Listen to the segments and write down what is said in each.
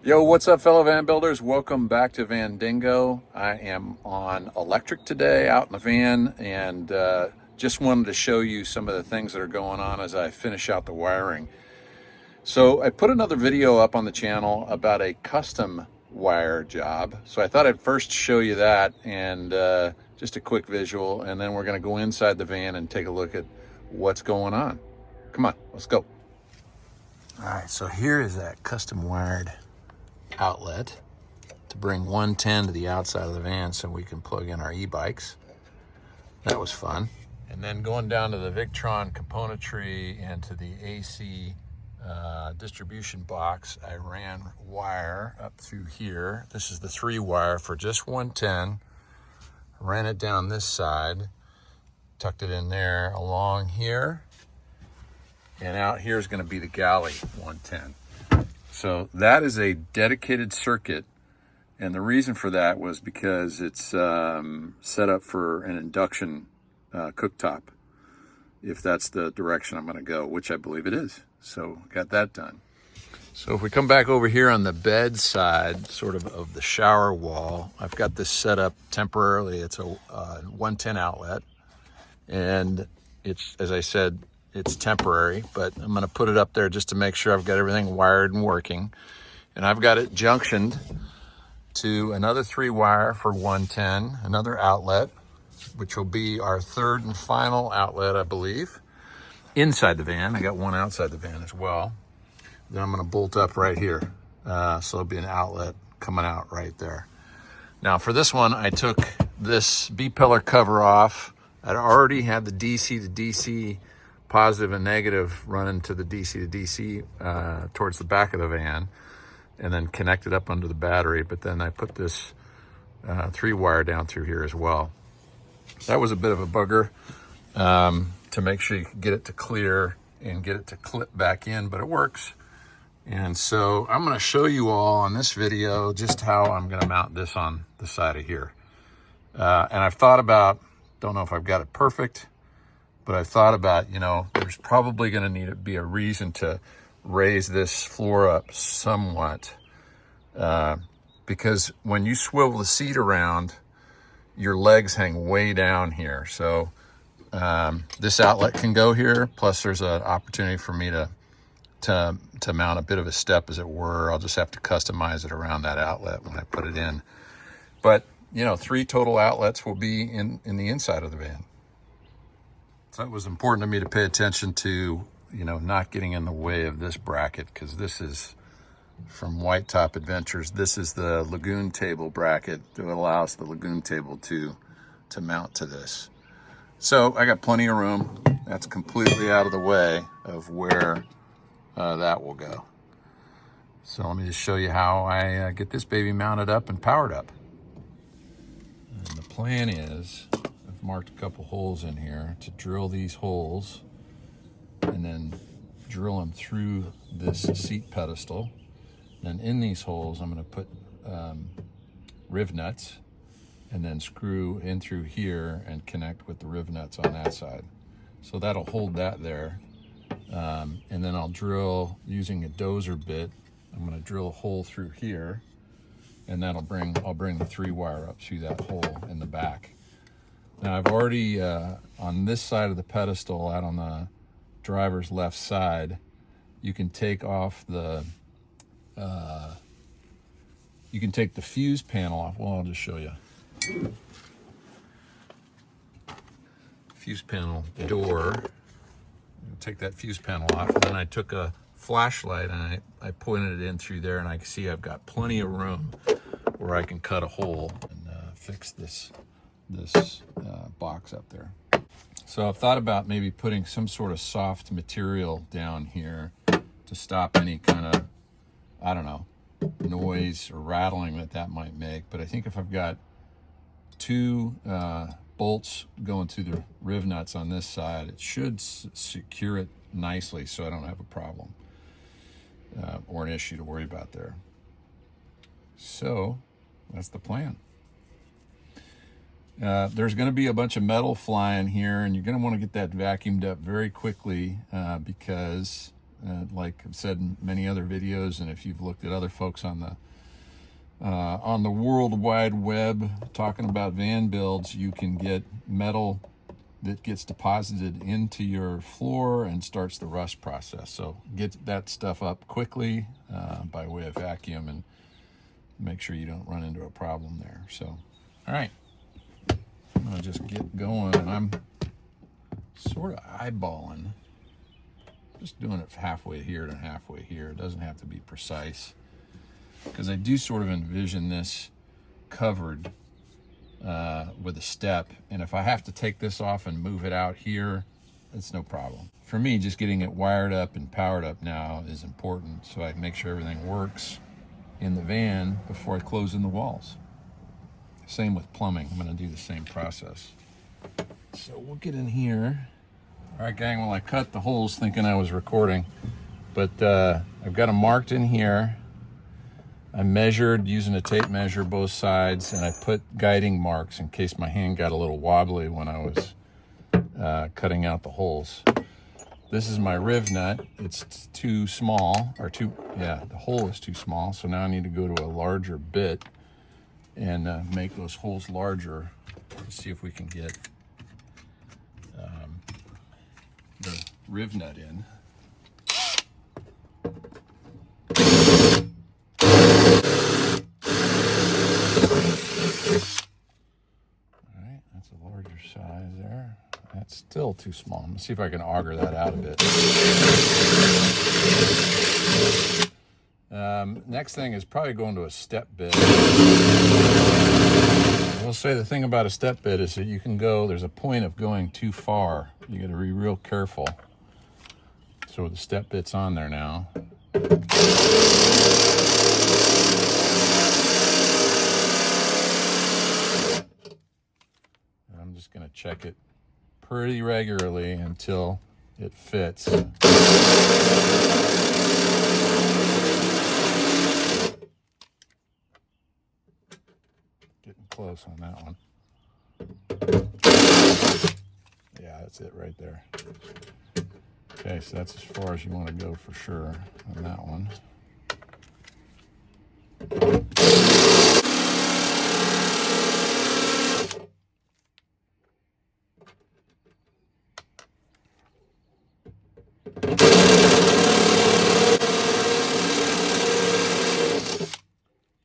Yo, what's up, fellow van builders? Welcome back to Van Dingo. I am on electric today out in the van, and just wanted to show you some of the things that are going on as I finish out the wiring. So I put another video up on the channel about a custom wire job. So I thought I'd first show you that and just a quick visual, and then we're going to go inside the van and take a look at what's going on. Come on, let's go. All right, so here is that custom wired outlet to bring 110 to the outside of the van so we can plug in our e-bikes. That was fun. And then going down to the Victron componentry and to the AC distribution box, I ran wire up through here. This is the 3-wire for just 110. Ran it down this side, tucked it in there along here, and out here is going to be the galley 110. So that is a dedicated circuit, and the reason for that was because it's set up for an induction cooktop, if that's the direction I'm going to go, which I believe it is. So got that done. So if we come back over here on the bed side, sort of the shower wall, I've got this set up temporarily. It's a 110 outlet, and it's, as I said, it's temporary, but I'm going to put it up there just to make sure I've got everything wired and working. And I've got it junctioned to another 3-wire for 110, another outlet, which will be our third and final outlet, I believe, inside the van. I got one outside the van as well. Then I'm going to bolt up right here. So there'll be an outlet coming out right there. Now for this one, I took this B-pillar cover off. I'd already had the DC to DC positive and negative running to the DC to DC towards the back of the van, and then connected up under the battery. But then I put this 3-wire down through here as well. That was a bit of a bugger to make sure you can get it to clear and get it to clip back in, but it works. And so I'm going to show you all on this video just how I'm going to mount this on the side of here. And I've thought about, don't know if I've got it perfect, but I thought about, there's probably going to need to be a reason to raise this floor up somewhat, because when you swivel the seat around, your legs hang way down here. So this outlet can go here, plus there's an opportunity for me to mount a bit of a step, as it were. I'll just have to customize it around that outlet when I put it in. But 3 total outlets will be in the inside of the van. So it was important to me to pay attention to, not getting in the way of this bracket, because this is from White Top Adventures. This is the Lagoon table bracket that allows the Lagoon table to mount to this. So I got plenty of room. That's completely out of the way of where that will go. So let me just show you how I get this baby mounted up and powered up. And the plan is, I've marked a couple holes in here to drill these holes and then drill them through this seat pedestal. Then in these holes, I'm going to put riv nuts and then screw in through here and connect with the riv nuts on that side. So that'll hold that there. And then I'll drill using a dozer bit. I'm going to drill a hole through here, and I'll bring the 3-wire up through that hole in the back. Now I've already, on this side of the pedestal, out on the driver's left side, you can take off the, fuse panel off. Well, I'll just show you. Fuse panel door. Take that fuse panel off, and then I took a flashlight and I pointed it in through there, and I can see I've got plenty of room where I can cut a hole and fix this box up there. So I've thought about maybe putting some sort of soft material down here to stop any kind of, I don't know, noise or rattling that might make. But I think if I've got 2 bolts going through the riv nuts on this side, it should secure it nicely so I don't have a problem or an issue to worry about there. So that's the plan. There's going to be a bunch of metal flying here, and you're going to want to get that vacuumed up very quickly because like I've said in many other videos, and if you've looked at other folks on the World Wide Web talking about van builds, you can get metal that gets deposited into your floor and starts the rust process. So get that stuff up quickly by way of vacuum, and make sure you don't run into a problem there. So, all right, I'm gonna just get going, and I'm sort of eyeballing, just doing it halfway here to halfway here. It doesn't have to be precise, because I do sort of envision this covered with a step, and if I have to take this off and move it out here, it's no problem. For me, just getting it wired up and powered up now is important, so I make sure everything works in the van before I close in the walls. Same with plumbing. I'm going to do the same process. So we'll get in here. All right, gang, well, I cut the holes thinking I was recording, but I've got them marked in here. I measured using a tape measure both sides, and I put guiding marks in case my hand got a little wobbly when I was cutting out the holes. This is my riv nut. It's too small, or the hole is too small, so now I need to go to a larger bit and make those holes larger. Let's see if we can get the riv nut in. Alright, that's a larger size there. That's still too small. I'm gonna see if I can auger that out a bit. Next thing is probably going to a step bit. I will say the thing about a step bit is that you can go, there's a point of going too far. You gotta be real careful. So the step bit's on there now. I'm just going to check it pretty regularly until it fits. Getting close on that one. Yeah, that's it right there. Okay, so that's as far as you want to go for sure on that one.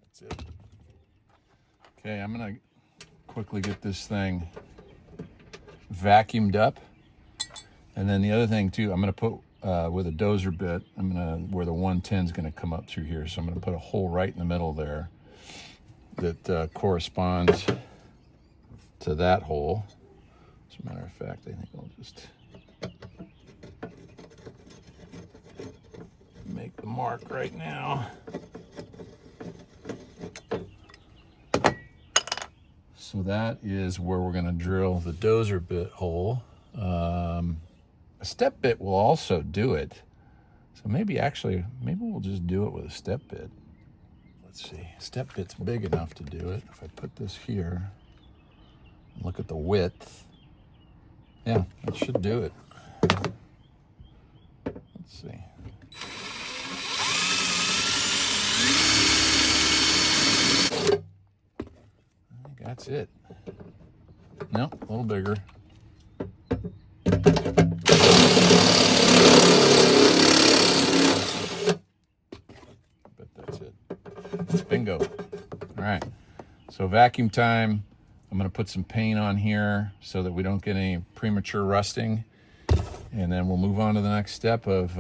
That's it. Okay, I'm gonna quickly get this thing vacuumed up. And then the other thing too, I'm gonna put with a dozer bit, where the 110 is gonna come up through here. So I'm gonna put a hole right in the middle there that corresponds to that hole. As a matter of fact, I think I'll just make the mark right now. So that is where we're gonna drill the dozer bit hole. A step bit will also do it. So maybe we'll just do it with a step bit. Let's see, step bit's big enough to do it. If I put this here, and look at the width. Yeah, that should do it. Let's see. I think that's it. Nope, a little bigger. But that's it. Bingo. All right. So vacuum time. I'm going to put some paint on here so that we don't get any premature rusting. And then we'll move on to the next step of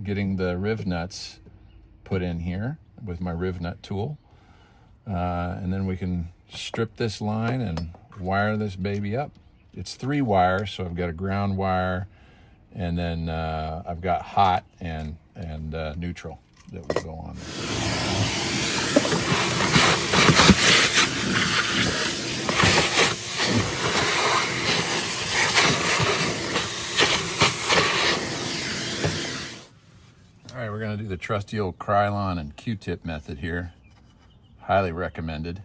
getting the riv nuts put in here with my riv nut tool. And then we can strip this line and wire this baby up. It's 3 wires, so I've got a ground wire, and then I've got hot and neutral that will go on there. All right, we're gonna do the trusty old Krylon and Q-tip method here. Highly recommended.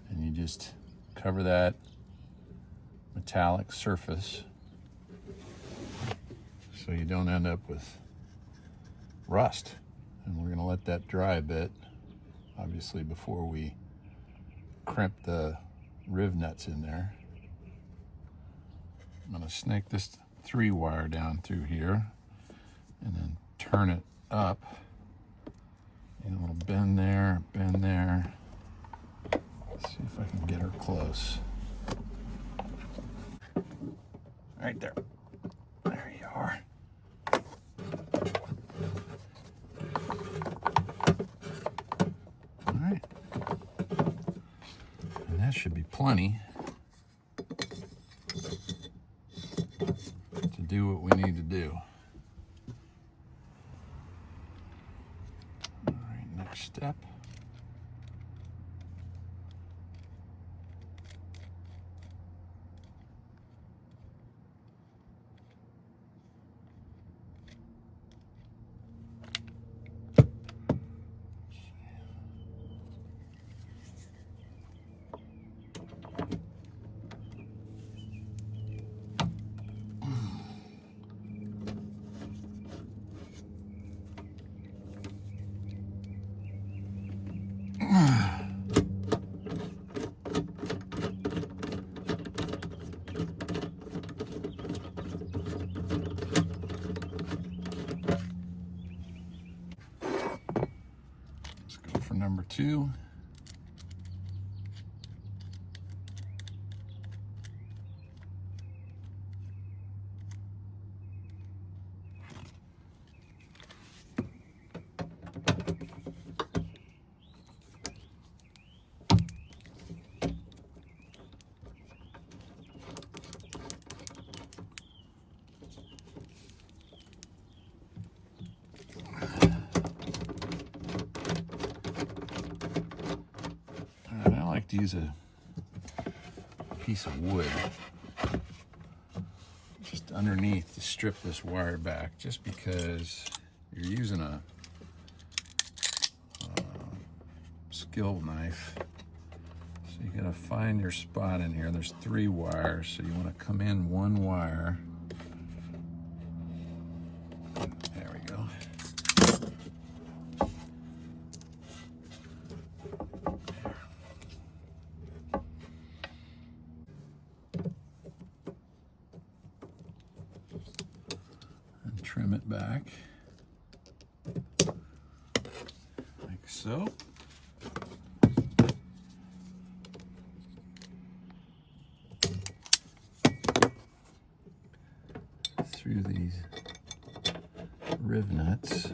And you just cover that metallic surface so you don't end up with rust. And we're going to let that dry a bit, obviously, before we crimp the riv nuts in there. I'm going to snake this 3-wire down through here and then turn it up. And a little bend there, bend there. Let's see if I can get her close. Right there. There you are. All right. And that should be plenty to do what we need to do. All right, next step. For number 2. To use a piece of wood just underneath to strip this wire back, just because you're using a skill knife, so you gotta find your spot in here. There's 3 wires, so you want to come in 1 wire. There we go. Trim it back like so. Through these riv nuts.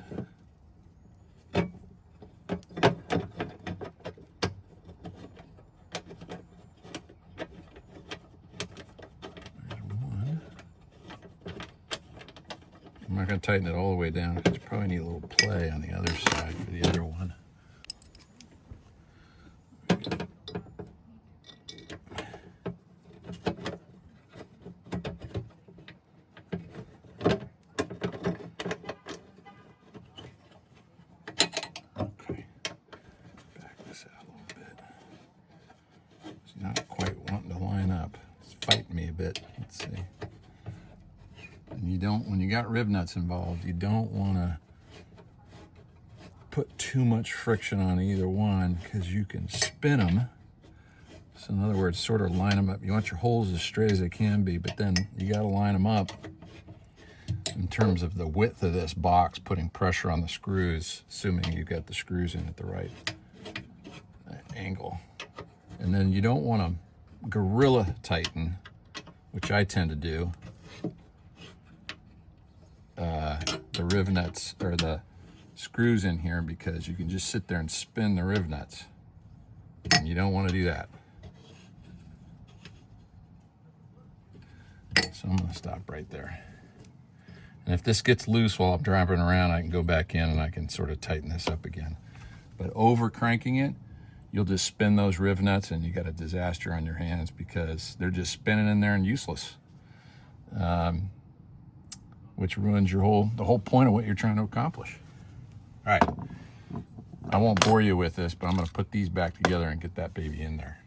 I'm not going to tighten it all the way down because you probably need a little play on the other side for the other one. Okay, back this out a little bit. It's not quite wanting to line up. It's fighting me a bit. Let's see. And you don't, when you got riv nuts involved, you don't want to put too much friction on either one because you can spin them. So in other words, sort of line them up. You want your holes as straight as they can be, but then you got to line them up in terms of the width of this box, putting pressure on the screws, assuming you got the screws in at the right angle. And then you don't want to gorilla tighten, which I tend to do, the riv nuts or the screws in here, because you can just sit there and spin the riv nuts, and you don't want to do that. So I'm going to stop right there. And if this gets loose while I'm driving around, I can go back in and I can sort of tighten this up again. But over cranking it, you'll just spin those riv nuts and you got a disaster on your hands because they're just spinning in there and useless. Which ruins the whole point of what you're trying to accomplish. All right, I won't bore you with this, but I'm going to put these back together and get that baby in there.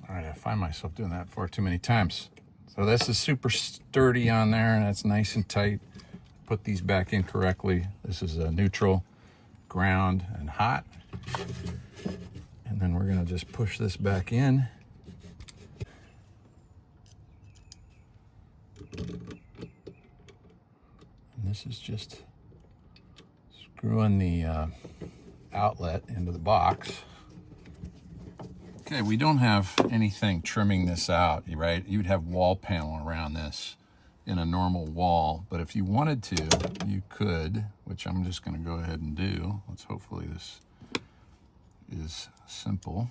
All right, I find myself doing that far too many times. So this is super sturdy on there, and that's nice and tight. put these back in correctly. This is a neutral, ground, and hot. And then we're gonna just push this back in. And this is just screwing the outlet into the box. Okay, we don't have anything trimming this out, right? You would have wall panel around this in a normal wall, but if you wanted to, you could, which I'm just gonna go ahead and do. Hopefully this is simple.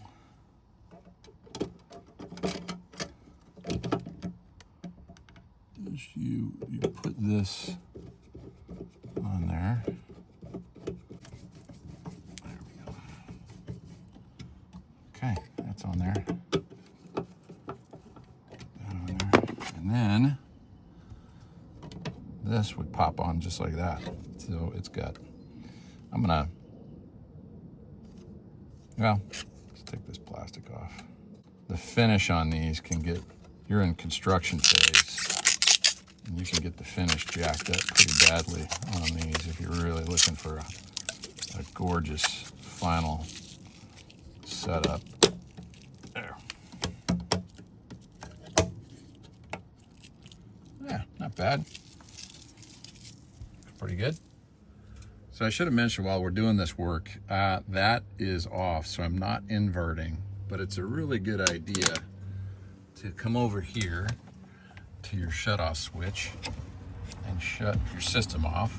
You put this on there. There we go. Okay, that's on there. Put that on there. And then this would pop on just like that. So it's got, well, let's take this plastic off. The finish on these can get, you're in construction phase, and you can get the finish jacked up pretty badly on these if you're really looking for a gorgeous final setup. There. Yeah, not bad. Pretty good. So I should have mentioned while we're doing this work, that is off, so I'm not inverting, but it's a really good idea to come over here to your shut-off switch and shut your system off.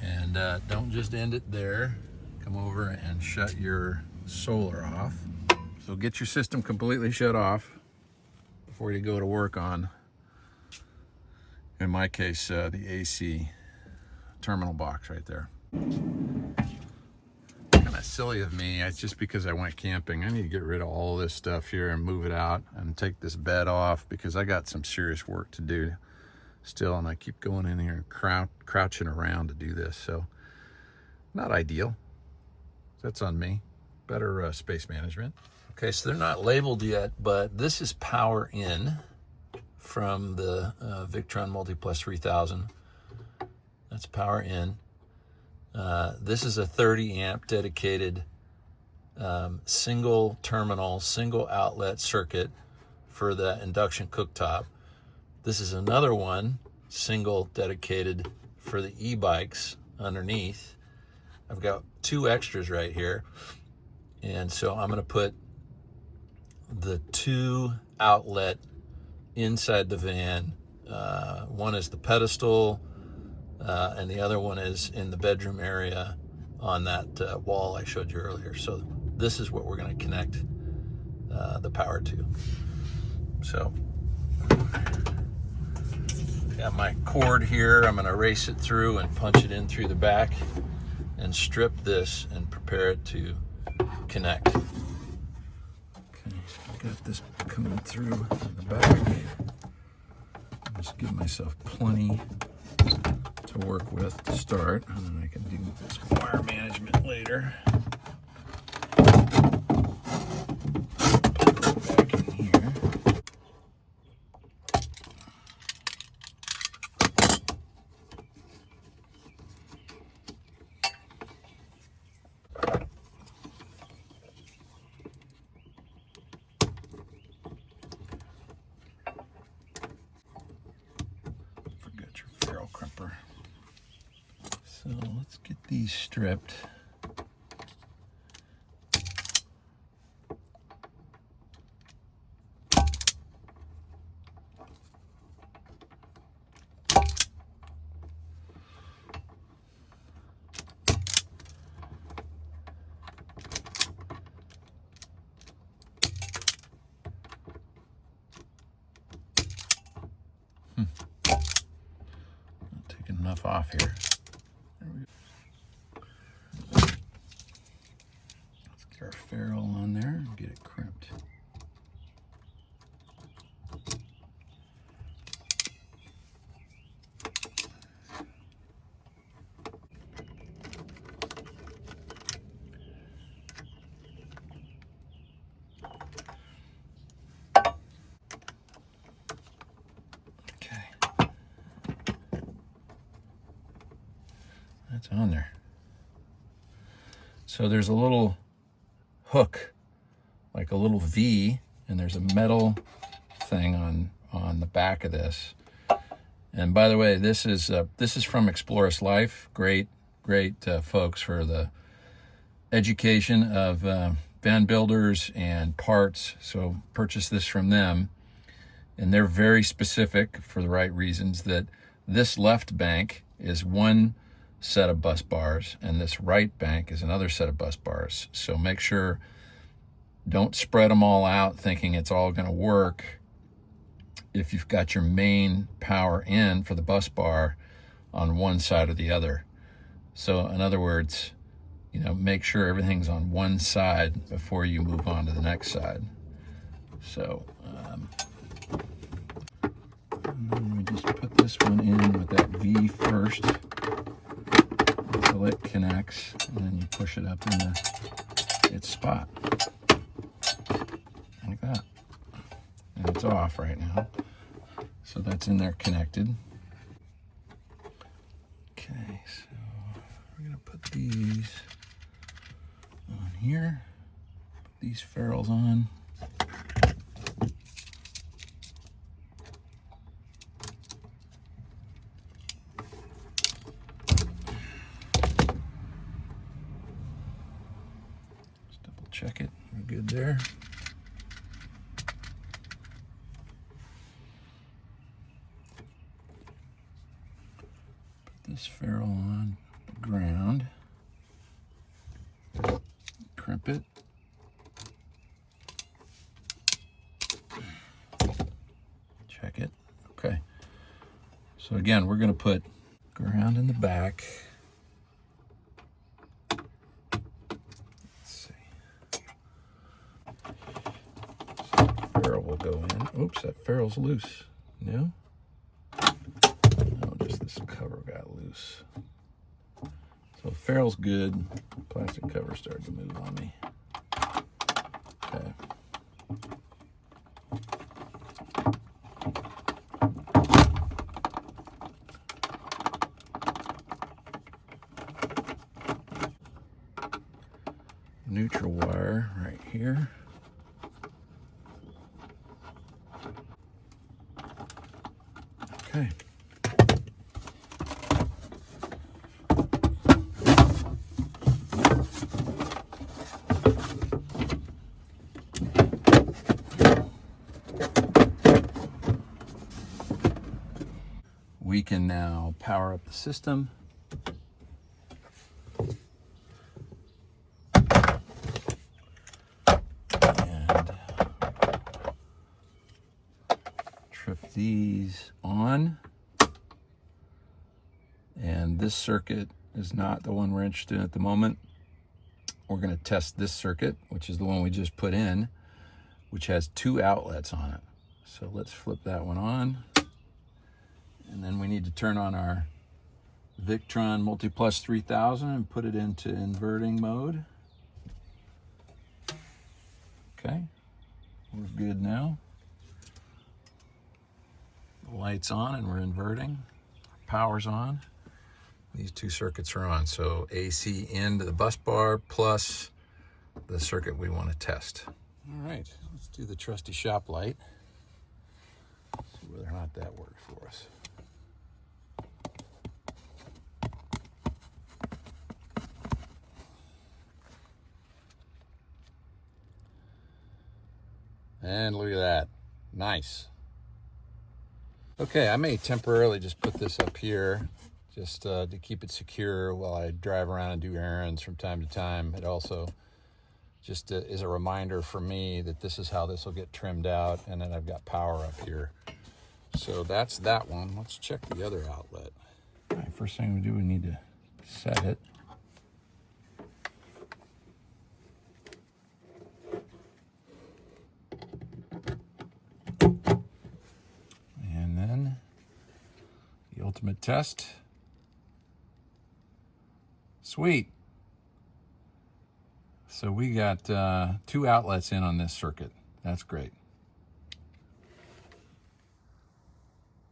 And don't just end it there. Come over and shut your solar off. So get your system completely shut off before you go to work on, in my case, the AC terminal box right there. Kind of silly of me. It's just because I went camping. I need to get rid of all this stuff here and move it out and take this bed off because I got some serious work to do still, and I keep going in here and crouching around to do this. So not ideal. That's on me. Better space management. Okay, so they're not labeled yet, but this is power in from the Victron Multiplus 3000. That's power in. This is a 30 amp dedicated single terminal, single outlet circuit for the induction cooktop. This is another one, single dedicated for the e-bikes underneath. I've got two extras right here. And so I'm gonna put the two outlet inside the van. One is the pedestal, and the other one is in the bedroom area on that wall I showed you earlier. So this is what we're going to connect the power to. So got my cord here. I'm going to race it through and punch it in through the back and strip this and prepare it to connect. Okay, so I got this coming through the back. Just give myself plenty to work with to start, and then I can do this wire management later. Put it back in here. Forgot your ferrule crimper. So let's get these stripped. Not taking enough off here. There we go. Let's get our ferrule on there and get it crimped. on there. So there's a little hook, like a little V, and there's a metal thing on the back of this. And by the way, this is from Explorus Life. Great folks for the education of van builders and parts. So purchase this from them. And they're very specific for the right reasons that this left bank is one set of bus bars and this right bank is another set of bus bars. So make sure, don't spread them all out thinking it's all going to work if you've got your main power in for the bus bar on one side or the other. So in other words, make sure everything's on one side before you move on to the next side. So and then we just put this one in with that V first until it connects, and then you push it up in its spot like that. And it's off right now, so that's in there connected. Okay, so we're gonna put these on here, put these ferrules on. Check it, we're good there. Put this ferrule on the ground, crimp it. Check it, okay. So again, we're gonna put ground in the back. Will go in. Oops, that ferrule's loose. No? No, just this cover got loose. So ferrule's good. Plastic cover started to move on me. Okay. Neutral wire right here. Okay. We can now power up the system. And trip these on. And this circuit is not the one we're interested in at the moment. We're going to test this circuit, which is the one we just put in, which has 2 outlets on it. So let's flip that one on. And then we need to turn on our Victron Multiplus 3000 and put it into inverting mode. Okay, we're good now. The light's on and we're inverting. Power's on. These 2 circuits are on. So AC into the bus bar plus the circuit we want to test. All right, let's do the trusty shop light. See whether or not that works for us. And look at that, nice. Okay, I may temporarily just put this up here just to keep it secure while I drive around and do errands from time to time. It also just is a reminder for me that this is how this will get trimmed out, and then I've got power up here. So that's that one. Let's check the other outlet. All right, first thing we do, we need to set it. And then the ultimate test. Sweet. So we got 2 outlets in on this circuit. That's great.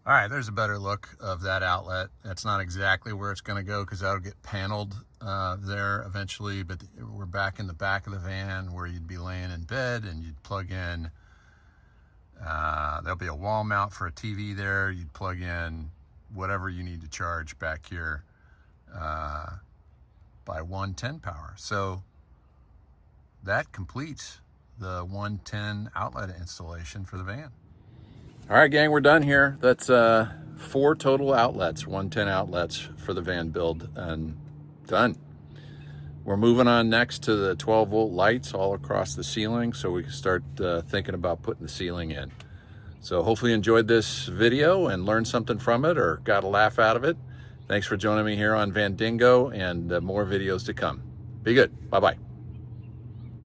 All right, there's a better look of that outlet. That's not exactly where it's going to go because that'll get paneled there eventually, but we're back in the back of the van where you'd be laying in bed and you'd plug in, there'll be a wall mount for a TV there. You'd plug in whatever you need to charge back here by 110 power. So that completes the 110 outlet installation for the van. All right, gang, we're done here. That's 4 total outlets, 110 outlets for the van build, and done. We're moving on next to the 12-volt lights all across the ceiling so we can start thinking about putting the ceiling in. So hopefully you enjoyed this video and learned something from it or got a laugh out of it. Thanks for joining me here on Vandingo, and more videos to come. Be good. Bye-bye.